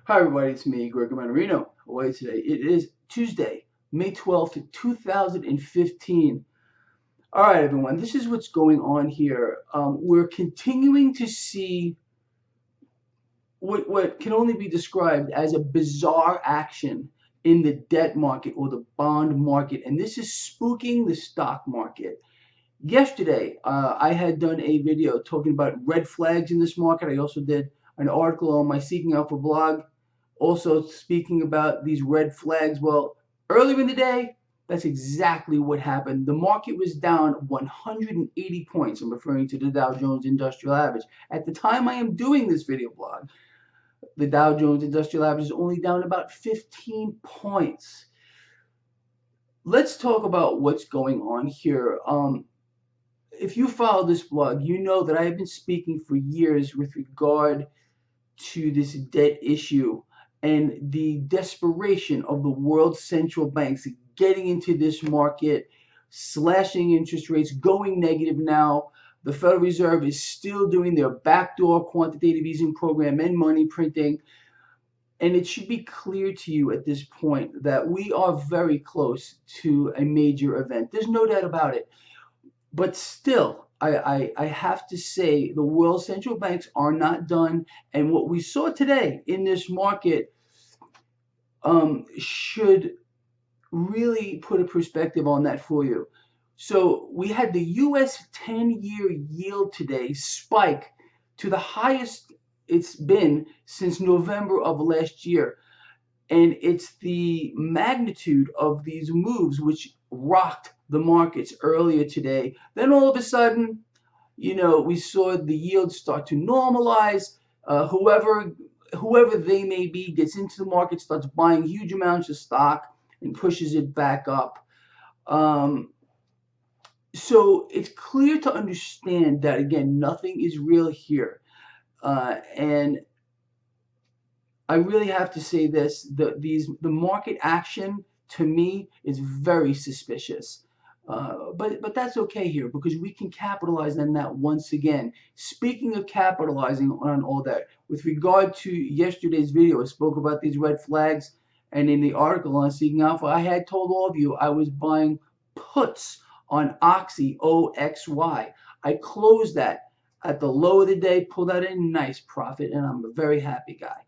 Hi everybody, it's me, Greg Mannarino. How are you today? It is Tuesday, May 12th, 2015. All right, everyone, this is what's going on here. We're continuing to see what can only be described as a bizarre action in the debt market or the bond market, and this is spooking the stock market. Yesterday, I had done a video talking about red flags in this market. I also did an article on my Seeking Alpha blog also speaking about these red flags. Well, earlier in the day, that's exactly what happened. The market was down 180 points. I'm referring to the Dow Jones Industrial Average. At the time I am doing this video blog, the Dow Jones Industrial Average is only down about 15 points. Let's talk about what's going on here. If you follow this blog, you know that I have been speaking for years with regard to this debt issue and the desperation of the world's central banks getting into this market, slashing interest rates, going negative now. The Federal Reserve is still doing their backdoor quantitative easing program and money printing. And it should be clear to you at this point that we are very close to a major event. There's no doubt about it. But still, I have to say the world central banks are not done. And what we saw today in this market should really put a perspective on that for you. So we had the U.S. 10-year yield today spike to the highest it's been since November of last year. And it's the magnitude of these moves which rocked the markets earlier today. Then all of a sudden, we saw the yields start to normalize. Whoever they may be gets into the market, starts buying huge amounts of stock and pushes it back up. So it's clear to understand that, again, nothing is real here. And I really have to say this, the market action to me is very suspicious. But that's okay here because we can capitalize on that once again. Speaking of capitalizing on all that, with regard to yesterday's video, I spoke about these red flags, and in the article on Seeking Alpha, I had told all of you I was buying puts on Oxy, OXY. I closed that at the low of the day, pulled out a nice profit, and I'm a very happy guy.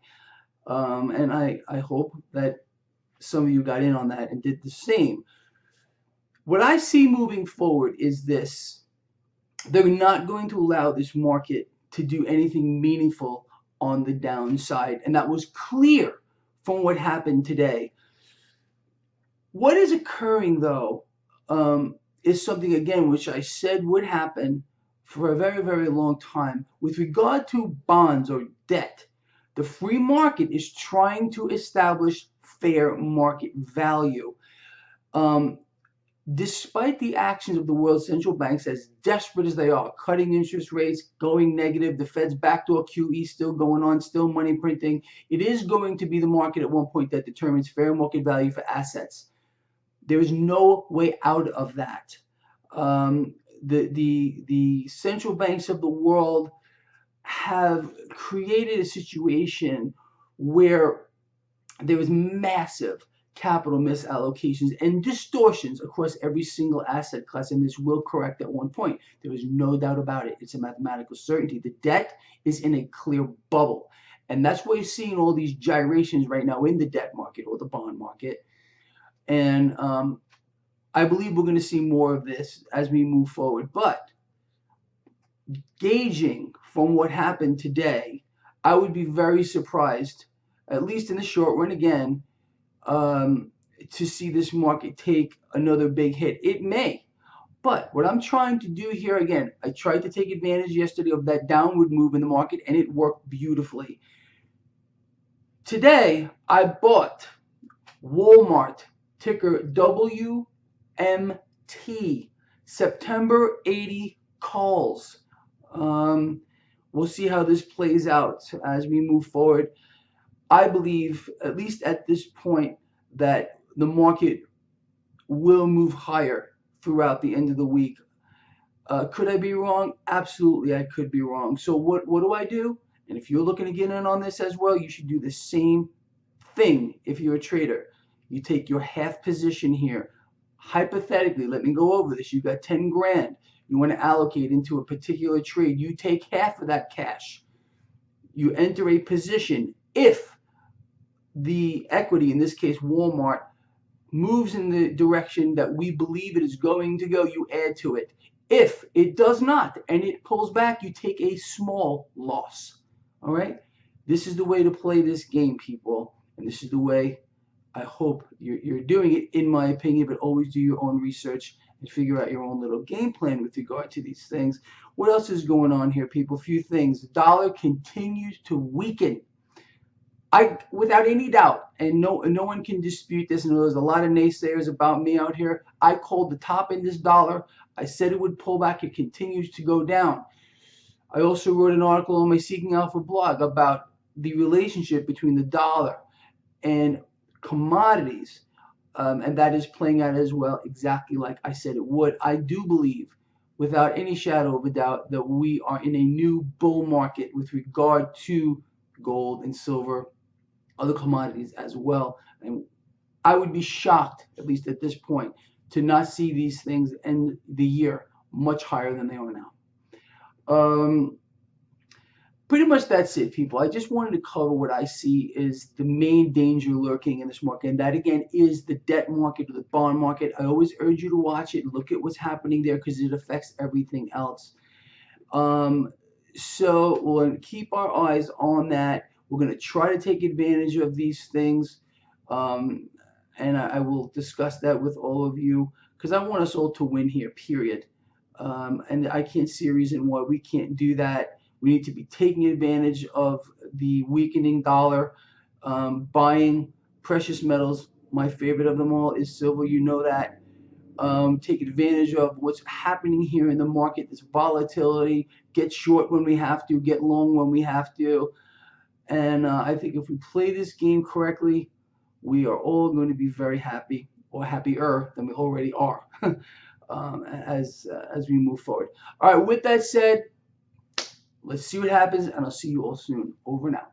And I hope that some of you got in on that and did the same. What I see moving forward is this. They're not going to allow this market to do anything meaningful on the downside. And that was clear from what happened today. What is occurring, though, is something, again, which I said would happen for a very, very long time. With regard to bonds or debt, the free market is trying to establish fair market value. Despite the actions of the world's central banks, as desperate as they are, cutting interest rates, going negative, the Fed's backdoor QE still going on, still money printing, it is going to be the market at one point that determines fair market value for assets. There is no way out of that. The central banks of the world have created a situation where there is massive capital misallocations and distortions across every single asset class, and this will correct at one point. There is no doubt about it. It's a mathematical certainty. The debt is in a clear bubble, and that's why you're seeing all these gyrations right now in the debt market or the bond market. And I believe we're going to see more of this as we move forward. But gauging from what happened today, I would be very surprised, at least in the short run again, to see this market take another big hit. It may. But what I'm trying to do here, again, I tried to take advantage yesterday of that downward move in the market, and it worked beautifully. Today, I bought Walmart, ticker WMT, September 80 calls. We'll see how this plays out as we move forward. I believe, at least at this point, that the market will move higher throughout the end of the week. Could I be wrong? Absolutely, I could be wrong. So what do? And if you're looking to get in on this as well, you should do the same thing if you're a trader. You take your half position here. Hypothetically, let me go over this. You got 10 grand. You want to allocate into a particular trade. You take half of that cash. You enter a position. If the equity, in this case Walmart, moves in the direction that we believe it is going to go, you add to it. If it does not and it pulls back, you take a small loss. All right? This is the way to play this game, people. And this is the way I hope you're doing it, in my opinion, but always do your own research and figure out your own little game plan with regard to these things. What else is going on here, people? A few things. The dollar continues to weaken. Without any doubt, and no one can dispute this, and there's a lot of naysayers about me out here. I called the top in this dollar. I said it would pull back. It continues to go down. I also wrote an article on my Seeking Alpha blog about the relationship between the dollar and commodities, and that is playing out as well, exactly like I said it would. I do believe, without any shadow of a doubt, that we are in a new bull market with regard to gold and silver, other commodities as well. And I would be shocked, at least at this point, to not see these things end the year much higher than they are now. Pretty much that's it, people. I just wanted to cover what I see is the main danger lurking in this market, and that again is the debt market or the bond market. I always urge you to watch it, look at what's happening there, because it affects everything else. So we'll keep our eyes on that. We're going to try to take advantage of these things, and I will discuss that with all of you, because I want us all to win here, period. And I can't see a reason why we can't do that. We need to be taking advantage of the weakening dollar, buying precious metals. My favorite of them all is silver. You know that. Take advantage of what's happening here in the market, this volatility. Get short when we have to, get long when we have to. And I think if we play this game correctly, we are all going to be very happy, or happier than we already are, as we move forward. All right, with that said, let's see what happens, and I'll see you all soon. Over now.